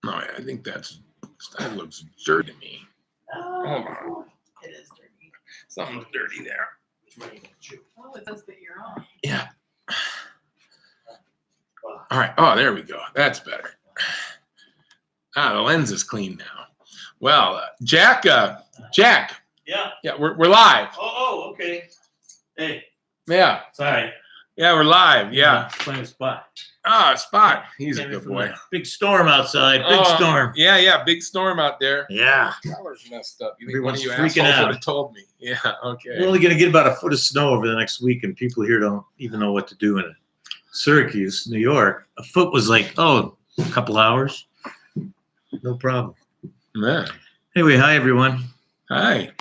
No, I think that looks dirty to me. Hold on. It is dirty. Something's dirty there. Oh, it says that you're on. Yeah. All right. Oh, there we go. That's better. The lens is clean now. Well, Jack. Yeah. Yeah, we're live. Oh, okay. Hey, Yeah. sorry. Yeah, we're live. Yeah. Playing Spot. Spot. He's a Came in good from boy. the big storm outside. Big storm. Yeah. Big storm out there. Yeah. Collar's messed up. You think one of you Everyone's freaking assholes out. would have told me? Yeah. Okay. We're only going to get about a foot of snow over the next week, and people here don't even know what to do in it. Syracuse, New York, a foot was like, a couple hours. No problem. Man. Anyway, hi, everyone. Hi.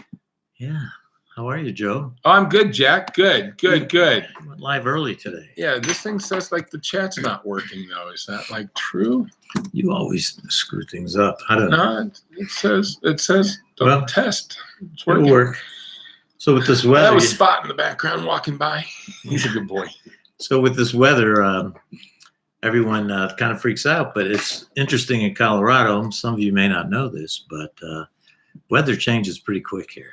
Yeah. How are you, Joe? Oh, I'm good, Jack. Good. You went live early today. Yeah, this thing says like the chat's not working though. Is that like true? You always screw things up. I don't know. No, it says the Well, test. It's It'll working. work. So with this weather, That was Spot in the background walking by. He's a good boy. So with this weather, everyone kind of freaks out, but it's interesting in Colorado. Some of you may not know this, but weather changes pretty quick here.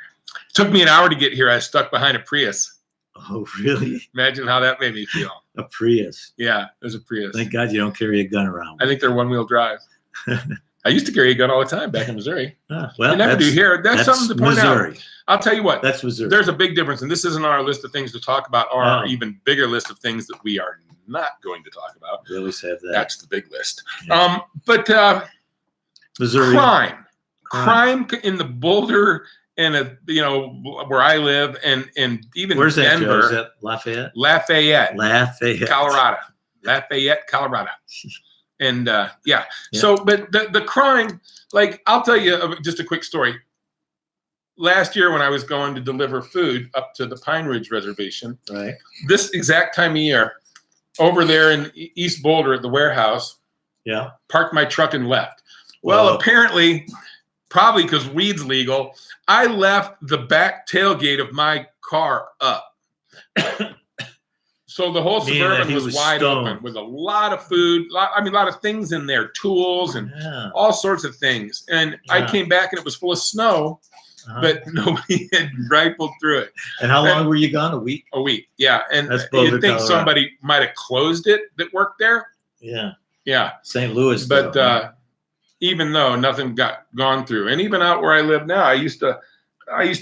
Took me an hour to get here. I was stuck behind a Prius. Oh, really? Imagine how that made me feel. A Prius. Yeah, there's a Prius. Thank God you don't carry a gun around. I think they're one-wheel drive. I used to carry a gun all the time back in Missouri. Well, I never do here. That's something to point Missouri. out. I'll tell you what. That's Missouri. There's a big difference, and this isn't on our list of things to talk about, or our Oh. even bigger list of things that we are not going to talk about. We always have that. That's the big list. Yeah. But Missouri. crime in the Boulder and where I live, and even Where's that, Denver, Joe? Is that Lafayette? Lafayette, Colorado. And yeah. So, but the crime, like, I'll tell you just a quick story. Last year when I was going to deliver food up to the Pine Ridge Reservation, Right. this exact time of year, over there in East Boulder at the warehouse, Yeah. parked my truck and left. Well, apparently, probably because weed's legal, I left the back tailgate of my car up. So the whole Meaning that Suburban he was wide stoned. open with a lot of food, a lot of things in there, tools and Yeah. all sorts of things. And I Yeah. came back and it was full of snow, Uh-huh. but nobody had rifled through it. And how long were you gone? A week? A week, yeah. And That's Boulder, you'd think Colorado. somebody might have closed it that worked there. Yeah. Yeah. St. Louis. But though. even though nothing got gone through, and even out where I live now, I used to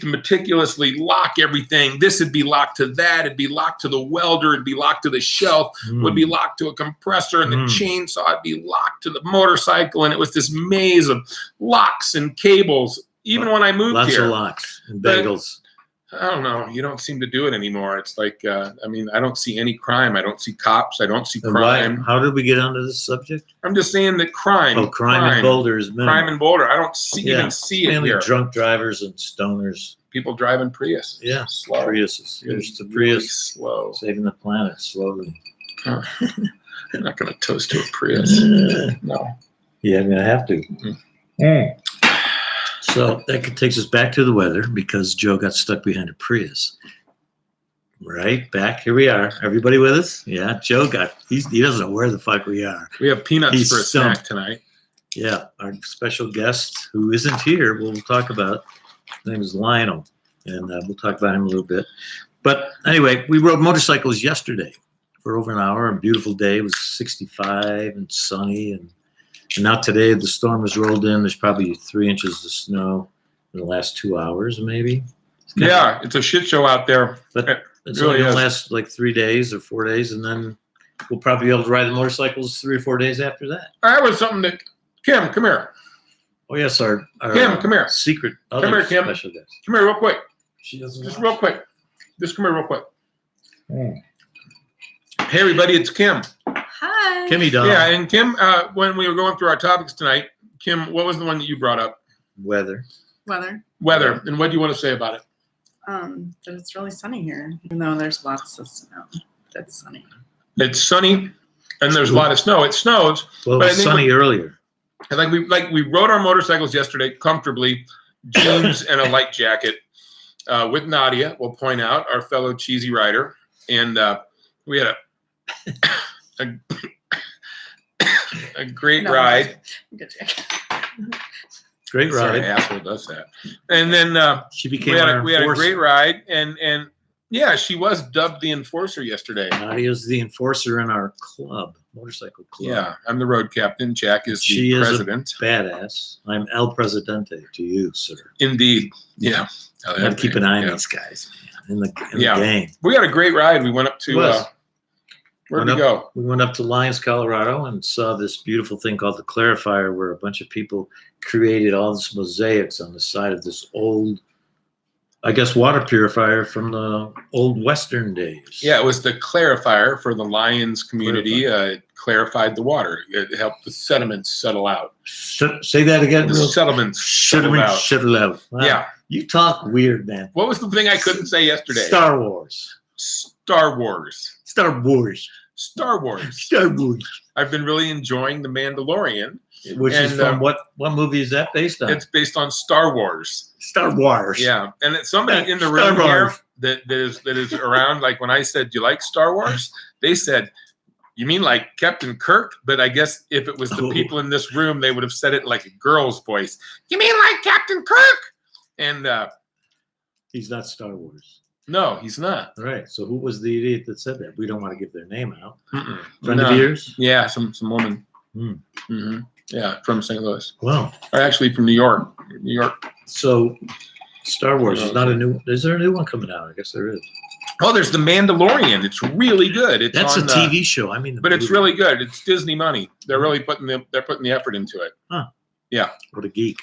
meticulously lock everything. This would be locked to that. It'd be locked to the welder. It'd be locked to the shelf. Would be locked to a compressor, and the chainsaw would be locked to the motorcycle. And it was this maze of locks and cables. Even when I moved Lots here, of locks and But- bagels. I don't know. You don't seem to do it anymore. It's like, I don't see any crime. I don't see cops. I don't see And why- crime. How did we get onto this subject? I'm just saying that crime. Oh, crime in Boulder is minimal. Crime in Boulder. I don't Yeah. even see it Mainly here. drunk drivers and stoners. People driving Prius. Yeah. Slow. Priuses. Here's the Really Prius. slow. Saving the planet slowly. I'm not going to toast to a Prius. No. Yeah, I'm gonna have to. So that takes us back to the weather because Joe got stuck behind a Prius. Right back here we are. Everybody with us? Yeah, Joe he doesn't know where the fuck we are. We have peanuts He's for a stumped. snack tonight. Yeah, our special guest who isn't here, we'll talk about. His name is Lionel, and we'll talk about him a little bit. But anyway, we rode motorcycles yesterday for over an hour. A beautiful day. It was 65 and sunny, and now today the storm has rolled in. There's probably 3 inches of snow in the last 2 hours, maybe. Yeah, it's a shit show out there. But it's really only going is. to last like 3 days or 4 days, and then we'll probably be able to ride the motorcycles 3 or 4 days after that. That was something that Kim, come here. Oh yes, our Kim, come here. secret Come other here, Kim. special guest. Come here real quick. She doesn't. Just real quick. Just come here real quick. Hey, everybody, it's Kim. Hi. Kimmy Dawn. Yeah, and Kim, when we were going through our topics tonight, Kim, what was the one that you brought up? Weather. Weather. Weather. And what do you want to say about it? That it's really sunny here, even though there's lots of snow. It's sunny. It's sunny, and there's a lot of snow. It snows. Well, it But I was think sunny earlier. And we rode our motorcycles yesterday comfortably, jeans and a light jacket, with Nadia. We'll point out our fellow cheesy rider, and we had a a great No, ride. Good Jack. Great Sorry, ride. asshole does that. And then She became we had our a great enforcer. ride, and yeah, she was dubbed the enforcer yesterday. Nadia's the enforcer in our club, motorcycle club. Yeah, I'm the road captain. Jack is She the is a president. Badass. I'm El Presidente to you, sir. Indeed. Yeah. I got to keep an eye on Yeah. these guys, man, in the Yeah. game. We had a great ride. We went up to Was. where'd Went we go? We went up to Lyons, Colorado, and saw this beautiful thing called the Clarifier, where a bunch of people created all this mosaics on the side of this old, I guess, water purifier from the old Western days. Yeah, it was the clarifier for the Lions community. It clarified the water. It helped the sediments settle out. Say that again. The sediments settled out. Shuttle out. Wow. Yeah. You talk weird, man. What was the thing I couldn't say yesterday? Star Wars. Star Wars. Star Wars. Star Wars. Star Wars. I've been really enjoying The Mandalorian. Which is And, from what movie is that based on? It's based on Star Wars. Star Wars. Yeah, and it's somebody in the Star room here Wars. that is around. Like when I said, "Do you like Star Wars?" They said, "You mean like Captain Kirk?" But I guess if it was the Oh. people in this room, they would have said it like a girl's voice. You mean like Captain Kirk? And He's not Star Wars. no, he's not. All right. So who was the idiot that said that? We don't want to give their name out. Mm-mm. Friend No. of yours? Yeah, some woman. Hmm. hmm Yeah, from St. Louis, Well, or actually from New York. New York. so Star Wars is not a new. Is there a new one coming out? I guess there is. Oh, there's The Mandalorian. It's really good. It's That's on, a TV show. I mean, the but it's movie. really good. It's Disney money. They're really putting the effort into it. What a geek.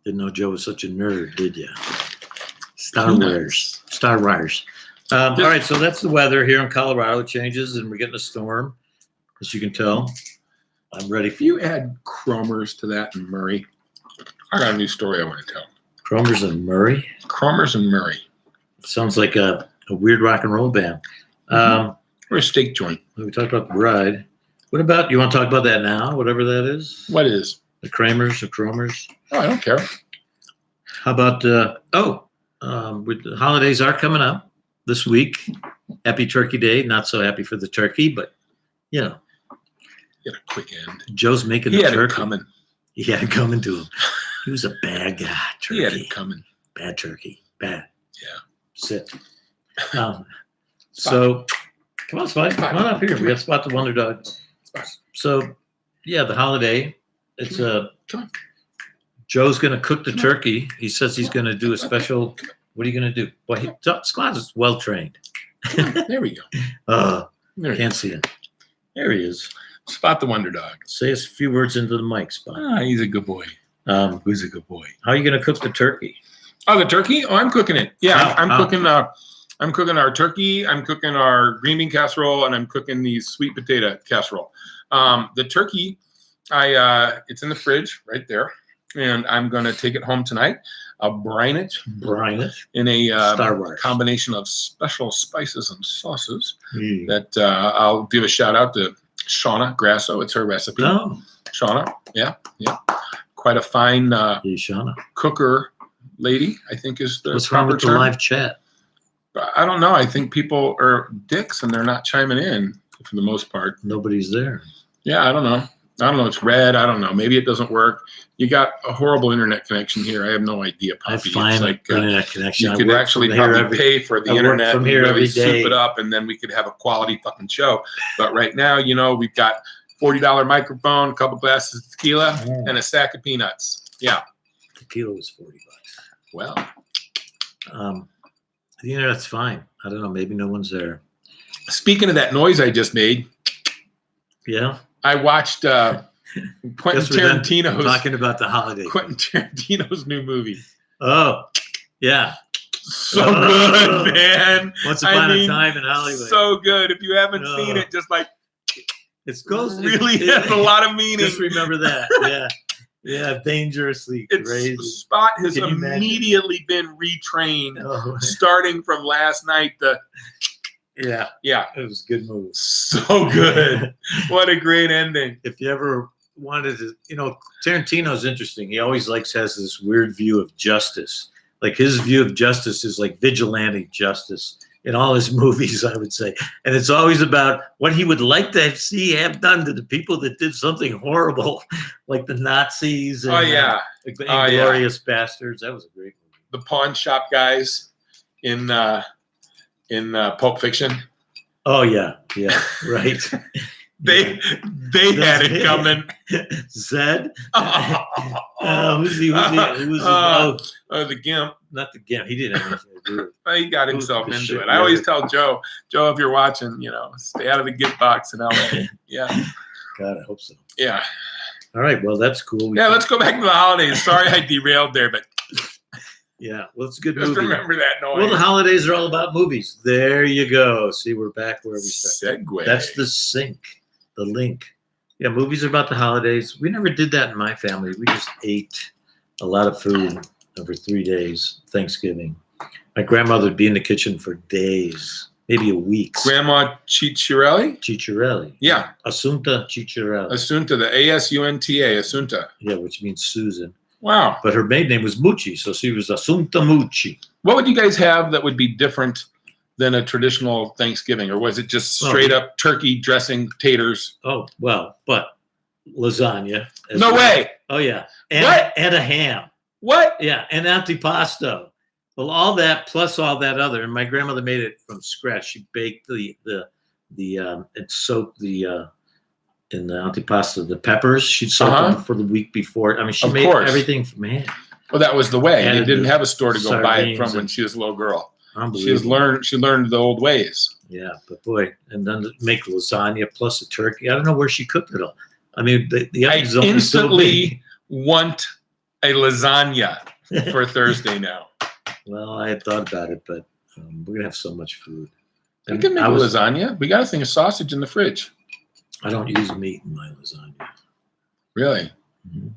Didn't know Joe was such a nerd, did you? Star Who Wars. Star Wars. All right, so that's the weather here in Colorado. It changes, and we're getting a storm, as you can tell. I'm ready If for you add Cromers to that and Murray, I got a new story I want to tell. Cromers and Murray. Cromers and Murray. Sounds like a weird rock and roll band. Or a steak joint. We talked about the ride. What about, you want to talk about that now, whatever that is? What is? The Kramers, the Cromers. Oh, I don't care. How about, with the holidays are coming up this week. Happy Turkey Day. Not so happy for the turkey, but, you know, Get a quick end. Joe's making He the had turkey. it coming. He had it coming to him. He was a bad guy. Turkey. He had it coming. Bad turkey. Bad. Yeah. Sit. So, come on, Spike. Come on up here. We got Spot the Wonder Dog. So, yeah, the holiday. It's Come on. Joe's going to cook the turkey. He says he's going to do a special. What are you going to do? Well, Spot is well trained. There we go. There, Can't see him. There he is. Spot the Wonder Dog. Say a few words into the mic, Spot. Ah, he's a good boy. Who's a good boy? How are you going to cook the turkey? Oh, the turkey? Oh, I'm cooking it. Yeah, How? I'm How? cooking. I'm cooking our turkey. I'm cooking our green bean casserole, and I'm cooking the sweet potato casserole. The turkey, it's in the fridge right there, and I'm gonna take it home tonight. I'll brine it Brine it. in a Star Wars. combination of special spices and sauces. Mm. That I'll give a shout out to Shauna Grasso. It's her recipe. No. Shauna, yeah, quite a fine Hey, Shauna. cooker lady, I think is the What's wrong proper with the term. live chat? I don't know. I think people are dicks and they're not chiming in for the most part. Nobody's there. Yeah, I don't know. It's red. I don't know. Maybe it doesn't work. You got a horrible internet connection here. I have no idea, I Poppy. find It's like internet connection. you I could work actually from here probably every- pay for the I work internet from and here really every soup day. it up, and then we could have a quality fucking show. But right now, we've got $40 microphone, a couple glasses of tequila, and a sack of peanuts. Yeah. Tequila was $40. Well, The internet's fine. I don't know. Maybe no one's there. speaking of that noise I just made, Yeah. I watched Quentin Guess we're done Tarantino's talking about the holiday. Quentin Tarantino's new movie. Oh, yeah. So good, man. Once I upon mean, a time in Hollywood. So good. If you haven't Oh. seen it, just like It goes really it- has a lot of meaning. Just remember that. Yeah. Yeah. Dangerously crazy. Spot has Can you imagine? immediately been retrained, Oh, starting from last night. yeah. Yeah, It was a good move. so good. What a great ending. If you ever wanted to, Tarantino's interesting. He always has this weird view of justice. Like his view of justice is like vigilante justice. in all his movies, I would say. And it's always about what he would like to see have done to the people that did something horrible, like the Nazis and Oh yeah, Inglourious Bastards. That was a great movie. the pawn shop guys in Pulp Fiction. Oh yeah, right. They had it coming. Zed. Who's he? The Gimp. Not the Gimp. He didn't have anything to do with it. He got himself The into shit, it. I always tell Joe, if you're watching, stay out of the Gimp box in LA. Yeah, God, I hope so. yeah, All right, well, that's cool. yeah. Let's go back to the holidays. Sorry, I derailed there, but Yeah, well, it's a good just movie. remember that noise. Well, the holidays are all about movies. There you go. See, we're back where we started. Segue. That's the link. Yeah, movies are about the holidays. We never did that in my family. We just ate a lot of food over 3 days, Thanksgiving. My grandmother would be in the kitchen for days, maybe a week. Grandma Cicciarelli. Cicciarelli. Yeah, Assunta Cicciarelli. Assunta, the Asunta, Assunta. Yeah, which means Susan. Wow. But her maiden name was Mucci, so she was Assunta Mucci. What would you guys have that would be different than a traditional Thanksgiving, or was it just straight up turkey, dressing, taters? Oh, well, but lasagna. as No well. way. Oh, yeah. And, What? and a ham. What? Yeah, and antipasto. Well, all that plus all that other, and my grandmother made it from scratch. She baked and soaked in the antipasto, the peppers. She'd soak them for the week before. I mean, she Of made course. everything from hand. Well, that was the way. And You didn't the have a store to go buy it sardines from when and- she was a little girl. She Unbelievable. learned the old ways. Yeah, but boy, and then to make lasagna plus a turkey. I don't know where she cooked it all. I mean, the I ovens only so instantly want a lasagna big. for Thursday now. Well, I had thought about it, but we're gonna have so much food. We And can make I a was- lasagna. We got a thing of sausage in the fridge. I don't use meat in my lasagna. Really? Mhm.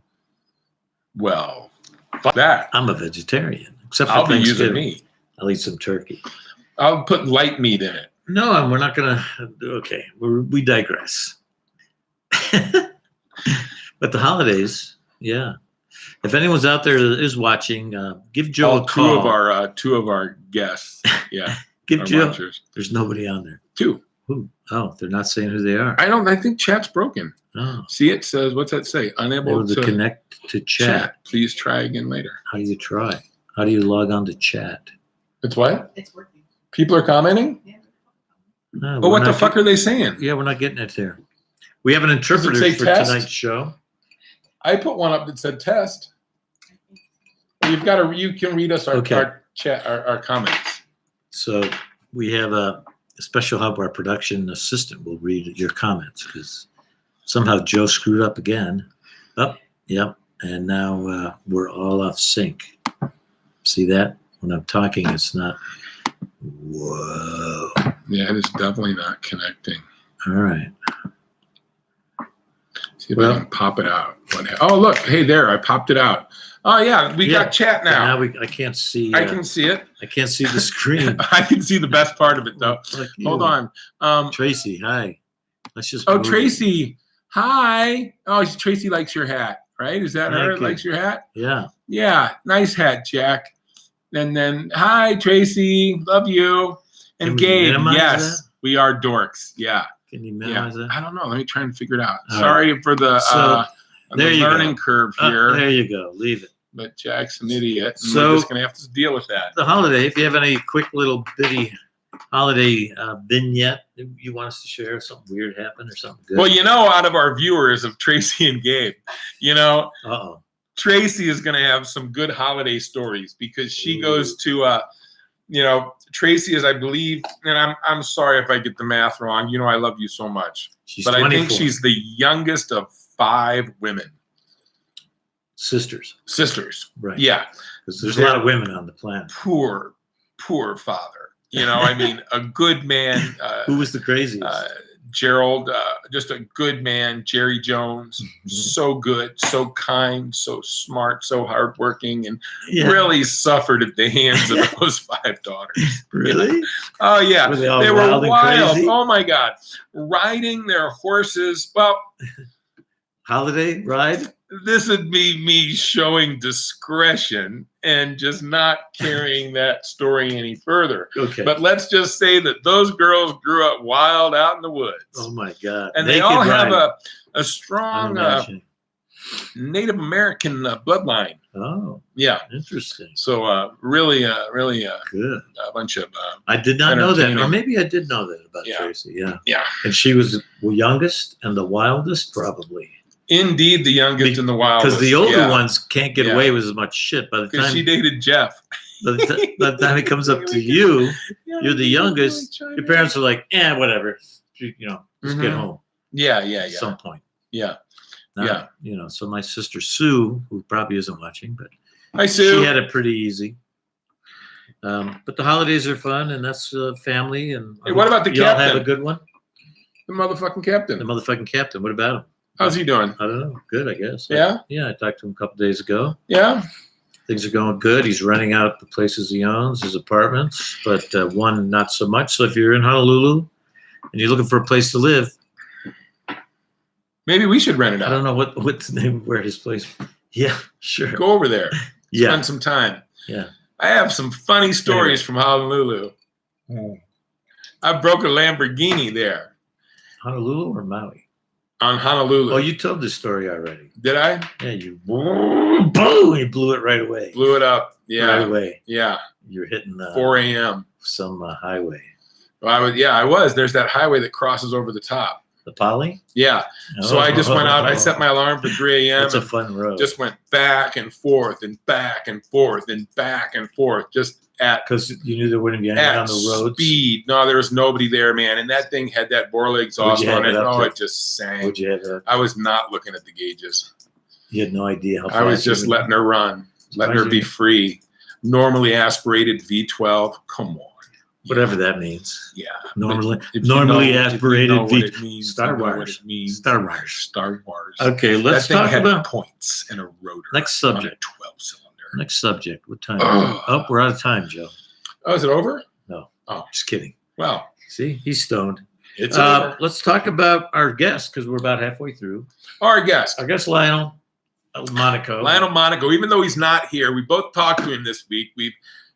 Well, fuck that. I'm a vegetarian, except for I'll be using Thanksgiving. meat. I'll eat some turkey. I'll put light meat in it. No, and we're not gonna. Okay, we digress. But the holidays, yeah. If anyone's out there that is watching, give Joe All a call. two of our guests. Yeah. Give our Joe. watchers. There's nobody on there. Two. Who? Oh, they're not saying who they are. I think chat's broken. Oh, See, it says, what's that say? they Unable were to to connect to chat. Please try again later. How do you try? How do you log on to chat? It's what? It's working. People are commenting? Yeah. No, Oh, we're what the not fuck are they saying? Yeah, we're not getting it there. We have an interpreter say for test? tonight's show. I put one up that said test. You can read us Okay. our chat, our comments. So we have a special help. Our production assistant will read your comments because somehow Joe screwed up again. Oh, yep. And now we're all off sync. See that? When I'm talking, it's not. Whoa. Yeah, it is definitely not connecting. All right. See if Well- I can pop it out. Oh, look. Hey, there. I popped it out. Oh, yeah. We Yeah. got chat Now now. I can't see. I can see it. I can't see the screen. I can see the best part of it, though. Fuck you. Hold on. Tracy, hi. Let's just. Oh, move it. Tracy. Hi. Oh, Tracy likes your hat, right? Is that her? Thank you. Likes your hat? Yeah. Yeah. Nice hat, Jack. And then, hi, Tracy. Love you. And Can we Gabe. minimize Yes. that? We are dorks. Yeah. Can you Yeah. minimize that? I don't know. Let me try and figure it out. All Sorry for the, So, there the you learning go. curve here, There you go. Leave it. but Jack's an idiot. And So- we're just going to have to deal with that. The holiday. If you have any quick little bitty holiday vignette you want us to share, something weird happened or something good. Well, out of our viewers of Tracy and Gabe, Uh-oh. Tracy is going to have some good holiday stories because she goes to, Tracy is, I believe, and I'm sorry if I get the math wrong. I love you so much, She's but 24. I think she's the youngest of 5 women, sisters. Right. Yeah, Because there's a lot of women on the planet. poor father. I mean, a good man. Who was the craziest? Gerald, just a good man. Jerry Jones, Mhm. so good, so kind, so smart, so hardworking, and Yeah. really suffered at the hands of those 5 daughters. Really? Oh yeah, Were they all they were wild and wild. crazy? Oh my God, riding their horses. Well, Holiday ride? this would be me showing discretion and just not carrying that story any further. Okay. But let's just say that those girls grew up wild out in the woods. Oh my God. And they Naked all have Riding. a strong Unimagining. Native American bloodline. Oh, Yeah. interesting. So really Good. a bunch of I did not know that, or entertaining. maybe I did know that about Yeah. Tracy. Yeah. yeah. And she was the youngest and the wildest, probably, Indeed, the youngest in the wild. because the older yeah. ones can't get Yeah. away with as much shit. By the Because time she dated Jeff. by the time it comes up to you, you're the youngest. Your parents are like, whatever. Just get Mhm. home Yeah, at some point. yeah. Now, so my sister Sue, who probably isn't watching, but Hi, Sue. she had it pretty easy. But the holidays are fun, and that's family. And Hey, what about the y'all have captain? a good one? The motherfucking The captain. motherfucking captain. What about him? How's he doing? I don't know. Good, I guess. Yeah? Yeah, I talked to him a couple days ago. Yeah. Things are going good. He's renting out the places he owns, his apartments, but one not so much. So if you're in Honolulu and you're looking for a place to live, Maybe we should rent it I don't out. know what's the name of where his place. Yeah, sure. Go over there. Yeah, Spend some time. yeah. I have some funny stories from Honolulu. I broke a Lamborghini there Honolulu or Maui? on Honolulu. Oh, you told this story already. Did I? Yeah, you boom, you blew it right away. Blew it up. Yeah. Right away. Yeah. You're hitting 4 a.m. some highway. Well, I was. There's that highway that crosses over the top. The Poly? Yeah. So I just went out. I set my alarm for 3 a.m. That's a and fun road. just went back and forth and back and forth and back and forth, just at because you knew there wouldn't be anyone on the roads. speed. No, there was nobody there, man. And that thing had that Borla exhaust you have on it. it up Oh, to? it just sang. Would you have I was not looking at the gauges. you had no idea how fast I was you just were letting her run, letting her be free. Normally aspirated V12. Come on. whatever that means. Yeah. Normally, If you normally know- aspirated if you know what V- it means, Star you know what Wars. it means. Star Wars. Star Wars. Okay, let's that thing talk had about points and a rotor. next on a subject. 12-cylinder. Next subject. What time? Ugh. Oh, we're out of time, Joe. Oh, is it over? No. Oh. Just kidding. Well, See, he's stoned. it's over. Let's talk about our guest because we're about halfway through. Our guest, Our guest, Lionel Monaco. Lionel Monaco, even though he's not here, we both talked to him this week.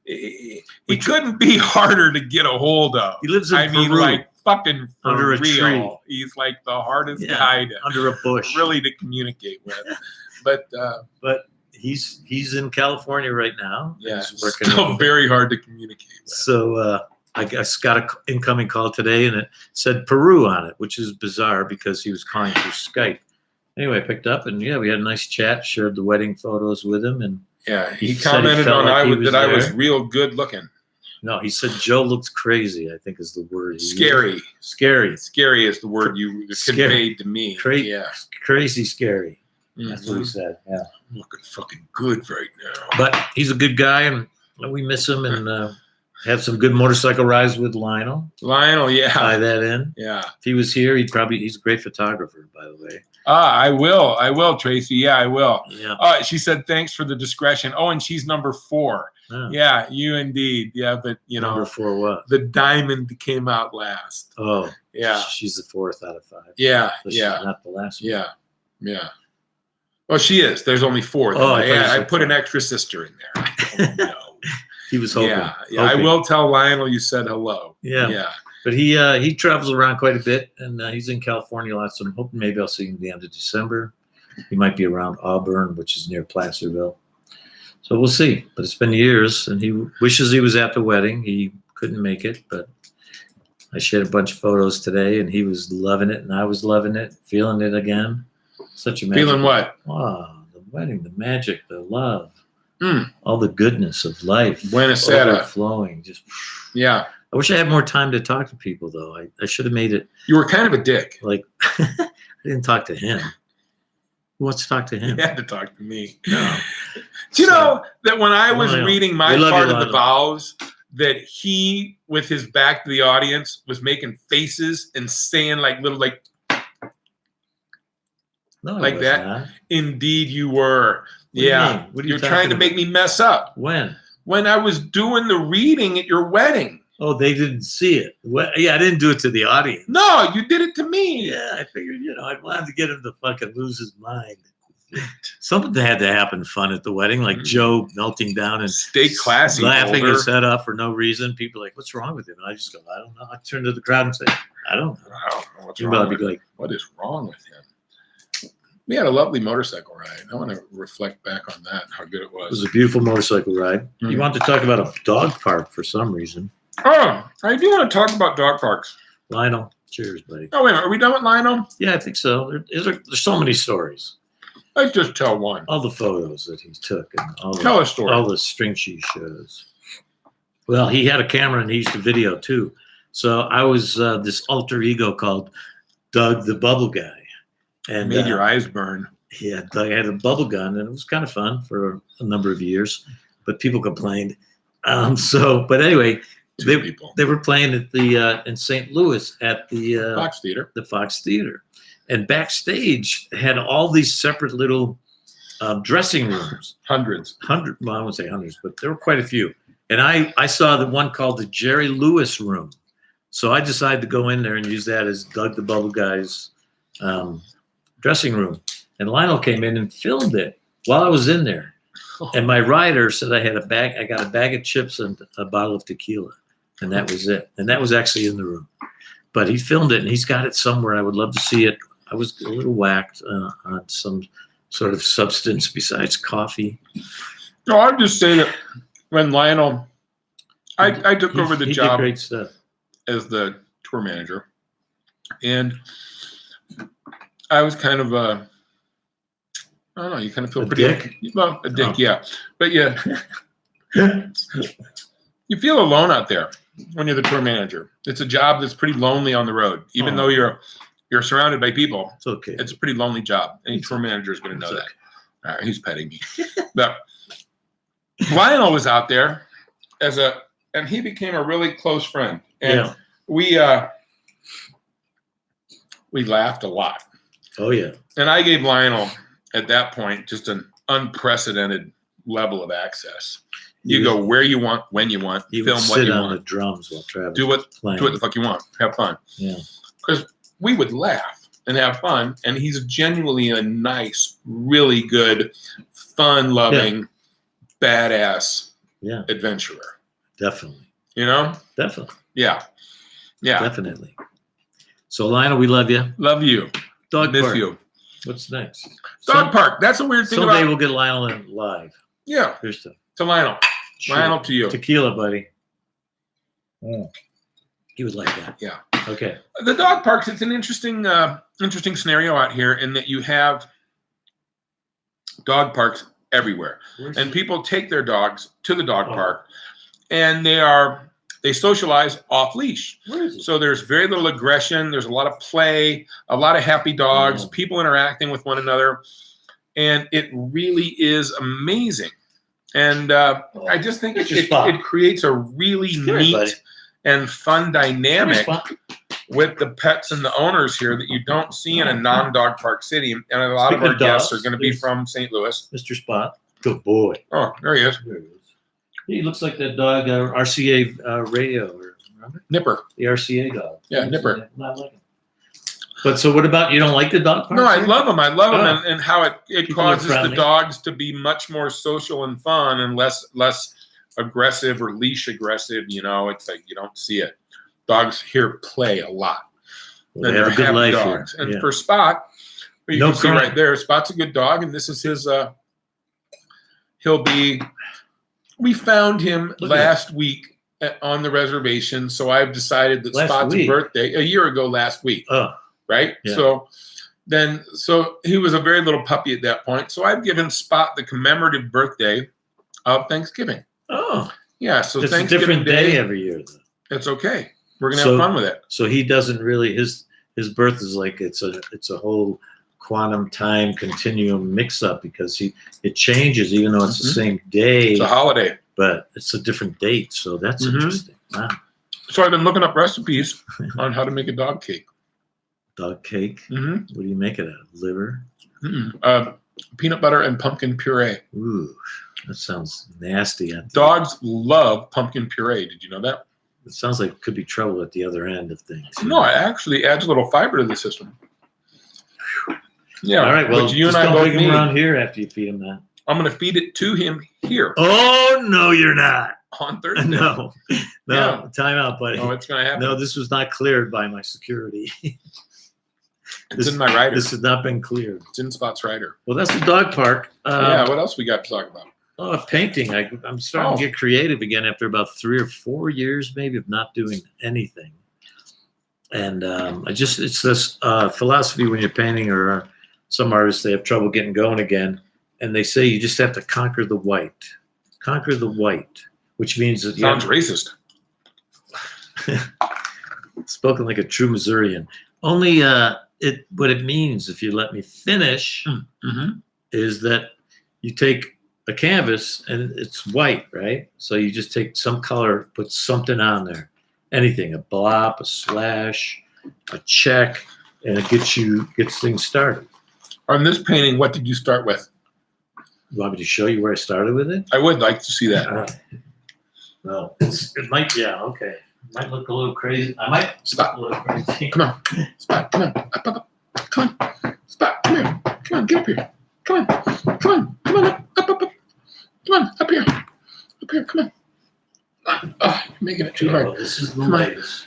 He couldn't be harder to get a hold of. He lives in I mean, Peru. like fucking for Under a real. tree. He's like the hardest Yeah. guy to under a bush. really to communicate with. But But he's in California right now. yeah, He's it's working still over- very hard to communicate with. So I guess got an incoming call today, and it said Peru on it, which is bizarre because he was calling through Skype. Anyway, I picked up, and yeah, we had a nice chat. Shared the wedding photos with him, and Yeah, He he said he commented felt on like he was that I was there. real good looking. no, he said Joe looked crazy. I think is the word. he used. Scary. Scary, Scary is the word you Scary. conveyed to me. Cra- Yeah. crazy, scary. That's what he Mhm. said. Yeah, Looking fucking good right now. but he's a good guy, and we miss him, and had some good motorcycle rides with Lionel. Lionel, yeah. Tie that in. Yeah. If he was here, he's a great photographer, by the way. I will, Tracy. Yeah, I will. Yeah. She said, thanks for the discretion. Oh, and she's number 4. Oh, Yeah, you indeed. Yeah, but number 4 what? the diamond came out last. Oh, Yeah. she's the 4th out of 5. Yeah. But she's Yeah. not the last one. Yeah. Yeah. Well, she is. There's only 4. Oh, I thought you I said put an 5. extra sister in there. I don't know. He was hoping. Yeah. I hoping. will tell Lionel you said hello. Yeah. Yeah. But he travels around quite a bit, and he's in California a lot. So I'm hoping maybe I'll see him at the end of December. He might be around Auburn, which is near Placerville. So we'll see. But it's been years, and he wishes he was at the wedding. He couldn't make it, but I shared a bunch of photos today, and he was loving it, and I was loving it, feeling it again. Such a Feeling what? Wow, the wedding, the magic, the love, Mm. all the goodness of life, Buenos Aires. overflowing. Just, Yeah. I wish I had more time to talk to people, though. I should have made it You were kind of a dick. like I didn't talk to him. Who wants to talk to him? You had to talk to me. No. Do you So- know that when I was Lionel, reading my we love part you, of the Lionel. vows, that he, with his back to the audience, was making faces and saying like little like, No, I like was that? not. indeed you were. What do you Yeah. mean? What are you You're trying to talking make me mess up. When? When I was doing the reading at your wedding. Oh, they didn't see it. What? Yeah, I didn't do it to the audience. No, you did it to me. Yeah, I figured, I wanted to get him to fucking lose his mind. Something had to happen fun at the wedding, like Joe melting down and Stay classy, laughing Boulder. his head off for no reason. People are like, what's wrong with him? And I just go, I don't know. I turn to the crowd and say, I don't know. I don't know what's You'd wrong probably with be like, What is wrong with him? We had a lovely motorcycle ride. I want to reflect back on that, how good it it was was. a beautiful motorcycle ride. You Mhm. want to talk about a dog park for some reason. Oh, I do want to talk about dog parks. Lionel, cheers, buddy. Oh, wait a minute. Are we done with Lionel? Yeah, I think so. There's so many stories. Let's just tell one. All the photos that he took and Tell a story. all the string she shows. Well, he had a camera and he used to video too. So I was this alter ego called Doug the Bubble Guy. And Made your eyes burn. yeah, Doug had a bubble gun and it was kind of fun for a number of years, but people complained. But anyway, Two people. they were playing at the in St. Louis at the Fox Theater. Fox Theater, and backstage had all these separate little dressing rooms. Hundreds. Well, I won't say hundreds, but there were quite a few. And I saw the one called the Jerry Lewis Room, so I decided to go in there and use that as Doug the Bubble Guy's dressing room. And Lionel came in and filmed it while I was in there. And my rider said I got a bag of chips and a bottle of tequila, and that was it. And that was actually in the room. But he filmed it, and he's got it somewhere. I would love to see it. I was a little whacked on some sort of substance besides coffee. No, I'd just say that when Lionel, I took over the he job did great stuff. as the tour manager, and I was kind of I don't know, you kind of feel A pretty dick? Well, a dick, Oh. yeah. But yeah, you feel alone out there when you're the tour manager. It's a job that's pretty lonely on the road. Even Oh. though you're surrounded by people, It's okay. it's a pretty lonely job. Any tour manager is going to know that. All right, he's petting me. But Lionel was out there and he became a really close friend. And Yeah. we laughed a lot. Oh yeah. And I gave Lionel at that point just an unprecedented level of access. You go where you want, when you want, He film would what sit you on the want, drums while Travis do what was playing. the fuck you want, have fun. Yeah. Because we would laugh and have fun, and he's genuinely a nice, really good, fun-loving, badass Yeah. adventurer. Definitely. You know? Definitely. Yeah. Definitely. So Lionel, we love you. Love you. Dog Miss park. you. What's next? Dog park. That's a weird thing Someday about. we'll get Lionel in live. Yeah. Here's to To Lionel. Lionel, to you. tequila, buddy. He would like that. Yeah. Okay. The dog parks. It's an interesting scenario out here in that you have dog parks everywhere, and people take their dogs to the dog park, and they socialize off leash. Where is it? So there's very little aggression. There's a lot of play, a lot of happy dogs, people interacting with one another, and it really is amazing. And I just think it creates a really neat and fun dynamic with the pets and the owners here that you don't see in a non-dog park city. And a lot Speaking of our of guests dogs, are going to be there's- from St. Louis. Mr. Spot. Good boy. Oh, there he is. There he is. He looks like that dog, RCA radio, remember? Nipper. The RCA dog. Yeah, Nipper. I like him. But so what about, you don't like the dog park? No, I love them. I love them, Oh. and how it People are causes the friendly. dogs to be much more social and fun and less aggressive or leash aggressive. You know, it's like you don't see it. Dogs here play a lot. Well, they have a good happy life dogs. here. And Yeah. for Spot, you No can see crime. right there, Spot's a good dog, and this is his. We found him Look at last week on the reservation, so I've decided that Last Spot's week? birthday a year ago last week, Oh, right? Yeah. So he was a very little puppy at that point. So I've given Spot the commemorative birthday of Thanksgiving. oh, Yeah, so it's a Thanksgiving different day every year, though. it's okay. We're gonna So- have fun with it. So he doesn't really, his birth is like it's a whole quantum time continuum mix up because it changes even though it's the Mhm. same day, It's a holiday. but it's a different date. So that's Mhm. interesting. Wow. So I've been looking up recipes on how to make a dog cake. Dog cake. Mm-hmm. What do you make it out of? Liver? Peanut butter and pumpkin puree. Ooh, that sounds nasty. Dogs love pumpkin puree. Did you know that? It sounds like it could be trouble at the other end of things. No, it actually adds a little fiber to the system. Yeah. All right. Well, which you and just I don't both bring him need. around here after you feed him that. I'm going to feed it to him here Oh no, you're not. on Thursday. No, Yeah. time out, buddy. Oh, it's going to happen. No, this was not cleared by my security. It's in my rider. This has not been cleared. It's in Spot's rider. Well, that's the dog park. Yeah. What else we got to talk about? Painting. I'm starting to get creative again after about 3 or 4 years, maybe, of not doing anything. And it's this philosophy when you're painting, or some artists, they have trouble getting going again, and they say you just have to conquer the white, which means that Sounds racist. spoken like a true Missourian. Only what it means, if you let me finish, Mm-hmm. is that you take a canvas and it's white, right? So you just take some color, put something on there, anything, a blob, a slash, a check, and it gets things started. On this painting, what did you start with? You want me to show you where I started with it? I would like to see that. Well, it might, yeah, okay. It might look a little crazy. I might Stop. a little crazy. Come on. Spot, come on. Up. Come on. Spot, come here. Come on, get up here. Come on. Come on. Come on, up. Come on, up here. Up here, come on. Oh, you're making it too Well, hard. this is the Come on. latest.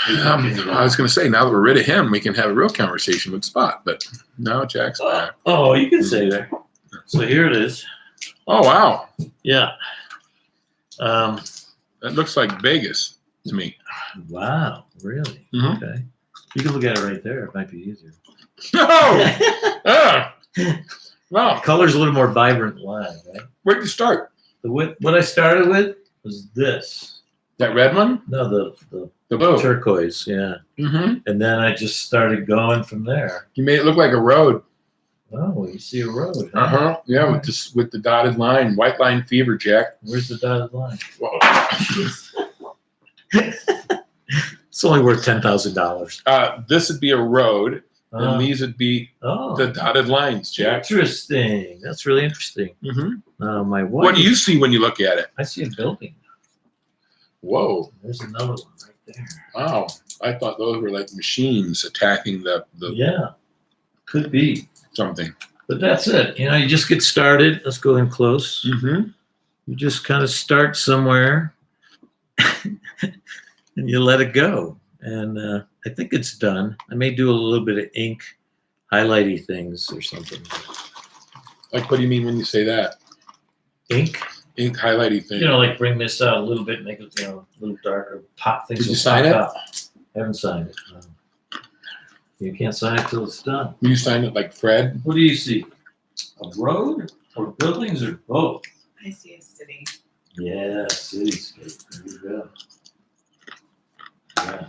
I was going to say, now that we're rid of him, we can have a real conversation with Spot, but no, Jack's back. Oh, you can say that. So here it is. Oh, wow. Yeah. That looks like Vegas to me. Wow, really? Mhm. Okay. You can look at it right there. It might be easier. No! Ah! Wow. Color's a little more vibrant live, right? Where'd you start? What I started with was this. That red one? No, the The blue. turquoise, yeah. Mm-hmm. And then I just started going from there. You made it look like a road. Oh, you see a road. Huh? Uh-huh. Yeah, with the dotted line. White line fever, Jack. Where's the dotted line? Whoa. It's only worth $10,000. This would be a road, and these would be Oh, the dotted lines, Jack. interesting. That's really interesting. Mm-hmm. My wife. What do you see when you look at it? I see a building. Whoa. There's another one right there. Wow. I thought those were like machines attacking the Yeah, could be. something. But that's it. You know, you just get started. Let's go in close. Mm-hmm. You just kind of start somewhere and you let it go. And I think it's done. I may do a little bit of ink, highlighty things or something. Like, what do you mean when you say that? Ink? Ink highlighty thing. You know, like bring this out a little bit, make it, a little darker, pop things. Did you will sign pop it? out. Haven't signed it. No. You can't sign it till it's done. You signed it like Fred? What do you see? A road or buildings or both? I see a city. Yeah, cityscape. There you go. Yeah.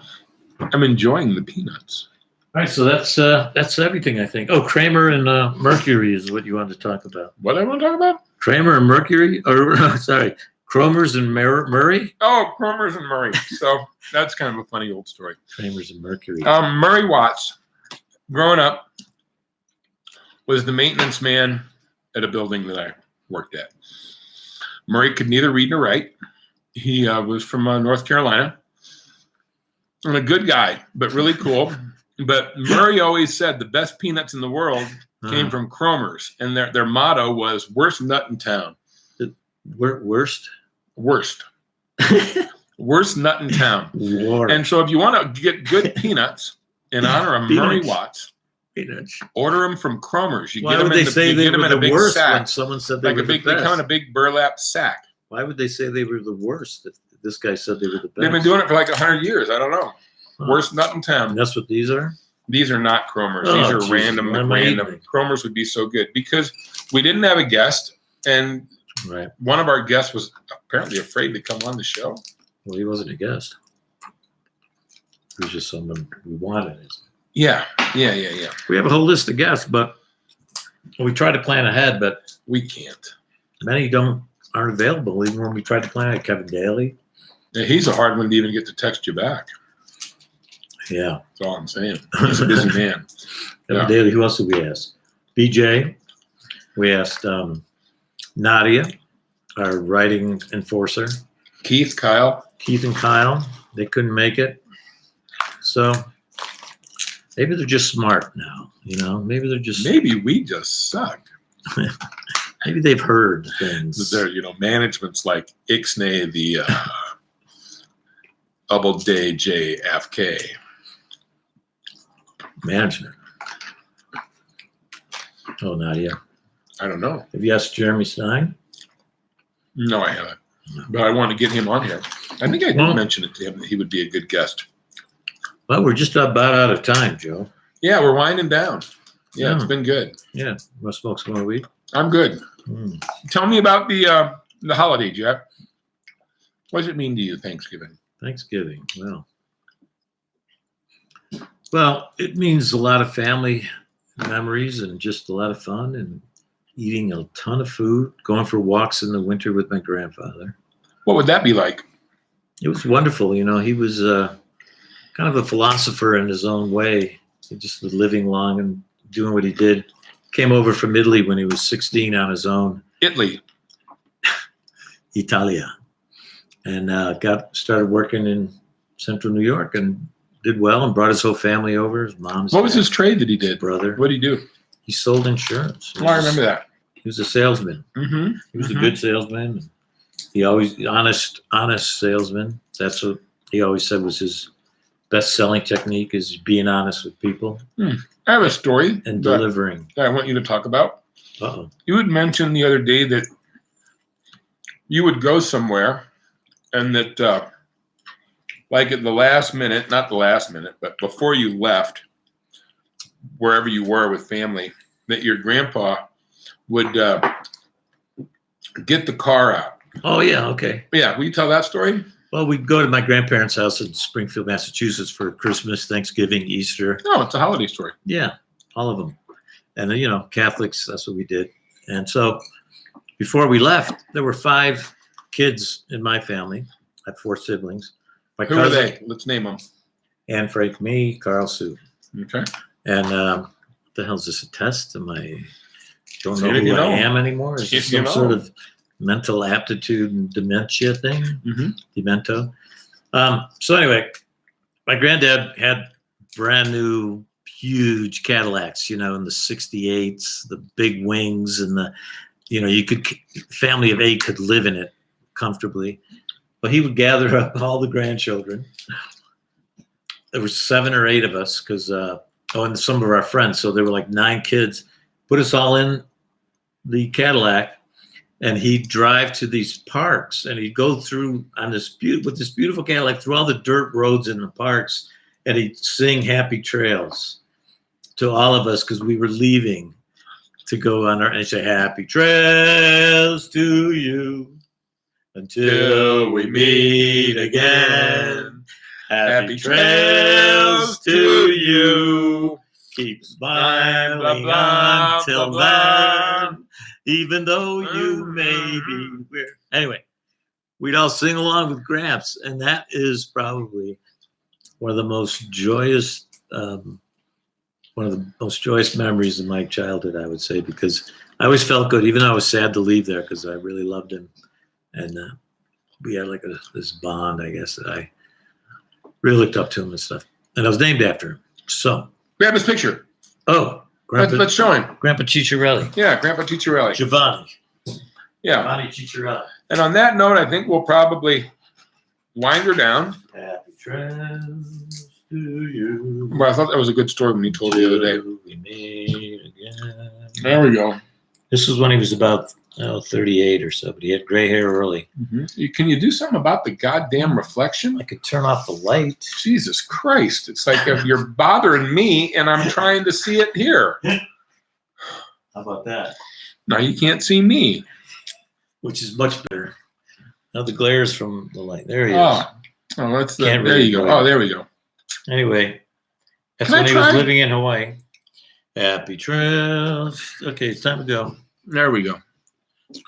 I'm enjoying the peanuts. All right, so that's everything, I think. Oh, Kramer and Mercury is what you wanted to talk about. What do I want to talk about? Kramer and Mercury, or sorry, Kromers and Murray. Oh, Kromers and Murray. So that's kind of a funny old story. Kramers and Mercury. Murray Watts, growing up, was the maintenance man at a building that I worked at. Murray could neither read nor write. He was from North Carolina. And a good guy, but really cool. But Murray always said the best peanuts in the world came from Kromers. And their motto was worst nut in town. Worst? Worst. Worst nut in town. War. And so if you want to get good peanuts in honor of Murray Peanuts. Watts, Peanuts. order them from Kromers. You Why get them would they in the, say you they get them were in a the big worst sack. when someone said they Like were a big, the they best? come in a big burlap sack. Why would they say they were the worst if this guy said they were the best? They've been doing it for like 100 years. I don't know. Huh. Worst nut in town. And that's what these are? These are not Kromers. Oh, These are Jesus. random. What am I Random. eating? Kromers would be so good because we didn't have a guest, and Right. one of our guests was apparently afraid to come on the show. Well, he wasn't a guest. He was just someone we wanted. Yeah. We have a whole list of guests, but we try to plan ahead, but We can't. many aren't available. Even when we tried to plan it, Kevin Daly. Yeah, he's a hard one to even get to text you back. Yeah. That's all I'm saying. He's a busy man. Kevin Yeah. Daly. Who else did we ask? BJ. We asked Nadia, our writing enforcer. Keith, Kyle. Keith and Kyle. They couldn't make it. So Maybe they're just smart now. Maybe they're just. Maybe we just suck. Maybe they've heard things. There, management's like Ixnay the Double Day JFK. Management. Oh, Nadia. I don't know. Have you asked Jeremy Stein? No, I haven't. But I want to get him on here. I think I did mention it to him that he would be a good guest. Well, we're just about out of time, Joe. Yeah, we're winding down. Yeah, it's been good. Yeah. Want to smoke some more weed? I'm good. Tell me about the holiday, Jeff. What does it mean to you, Thanksgiving? Thanksgiving. Well, it means a lot of family memories and just a lot of fun and eating a ton of food, going for walks in the winter with my grandfather. What would that be like? It was wonderful. He was kind of a philosopher in his own way. He just was living long and doing what he did. Came over from Italy when he was 16 on his own. Italy. Italia. And started working in central New York and did well and brought his whole family over. His mom's. What was his trade that he his did? brother. What did he do? He sold insurance. Oh, I remember that. He was a salesman. Mm-hmm. He was a good salesman. He always honest salesman. That's what he always said was his best selling technique, is being honest with people I have a story and delivering. that I want you to talk about. Uh-oh. You had mentioned the other day that you would go somewhere and that like at the last minute, not the last minute, but before you left, wherever you were with family, that your grandpa would get the car out. Oh, yeah. Okay. Yeah, will you tell that story? Well, we'd go to my grandparents' house in Springfield, Massachusetts for Christmas, Thanksgiving, Easter. No, it's a holiday story. Yeah, all of them. And, Catholics, that's what we did. And so before we left, there were 5 kids in my family. I have 4 siblings. My Who are they? Let's name them. Anne Frank, me, Carl, Sue. Okay. And what the hell is this, a test? Don't See know if who you I know. am anymore? Is See this if you some know. sort of mental aptitude and dementia thing? Mm-hmm. Demento. So anyway, my granddad had brand new, huge Cadillacs, in the 68s, the big wings, and family of 8 could live in it comfortably. But he would gather up all the grandchildren. There were 7 or 8 of us, and some of our friends. So there were like 9 kids. Put us all in the Cadillac, and he'd drive to these parks, and he'd go through with this beautiful Cadillac through all the dirt roads in the parks, and he'd sing Happy Trails to all of us because we were leaving to go on and he'd say, Happy Trails to you until we meet again. Happy trails to you. Keep smiling Blah, blah, until blah, then, even though you may be weird. Anyway, we'd all sing along with Gramps, and that is probably one of the most joyous, memories of my childhood, I would say, because I always felt good, even though I was sad to leave there because I really loved him, and we had like this bond, I guess, that I really looked up to him and stuff, and I was named after him. So. Grab his picture. Oh, Let's show him. Grandpa Cicciarelli. Yeah, Grandpa Cicciarelli. Giovanni. Yeah. Giovanni Cicciarelli. And on that note, I think we'll probably wind her down. Happy trails to you. Well, I thought that was a good story when you told the other day. We meet again. There we go. This was when he was about 38 or so, but he had gray hair early. Can you do something about the goddamn reflection? I could turn off the light. Jesus Christ. It's like if you're bothering me and I'm trying to see it here. How about that? Now you can't see me. Which is much better. Now the glare's from the light. There he is. Oh, that's Can't there really you go. glare. Oh, there we go. Anyway, that's Can I when he was try? living in Hawaii. Happy trails. Okay, it's time to go. There we go.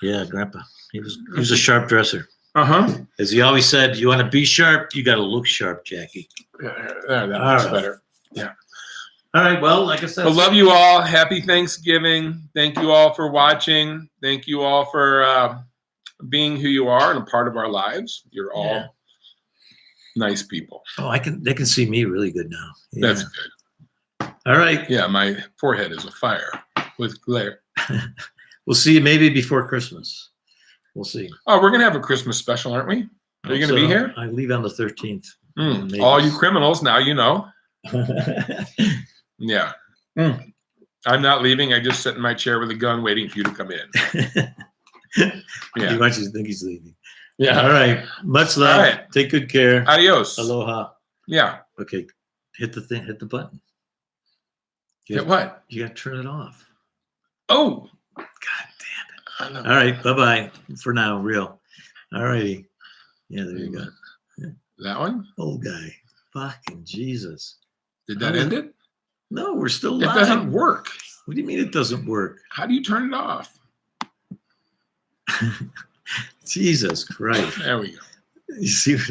Yeah, Grandpa. He was a sharp dresser. Uh-huh. As he always said, you want to be sharp, you got to look sharp, Jackie. There, that's All right. better. All right, well, like I said. I love you all. Happy Thanksgiving. Thank you all for watching. Thank you all for being who you are and a part of our lives. You're all nice people. Oh, they can see me really good now. Yeah. That's good. All right. Yeah, my forehead is afire with glare. We'll see you maybe before Christmas. We'll see. Oh, we're gonna have a Christmas special, aren't we? Are you gonna be here? I leave on the 13th. Maybe. All you criminals, now you know. Yeah. I'm not leaving. I just sit in my chair with a gun waiting for you to come in. He Yeah. wants you to think he's leaving. Yeah. All right. Much love. All right. Take good care. Adios. Aloha. Yeah. Okay. Hit the thing. Hit the button. Hit what? You got to turn it off. Oh. God damn I know. it. All right. Bye-bye for now. Real. All righty. Yeah, there you go. That one? Old guy. Fucking Jesus. Did that end it? No, we're still It live. doesn't work. What do you mean it doesn't work? How do you turn it off? Jesus Christ. There we go. You see what it's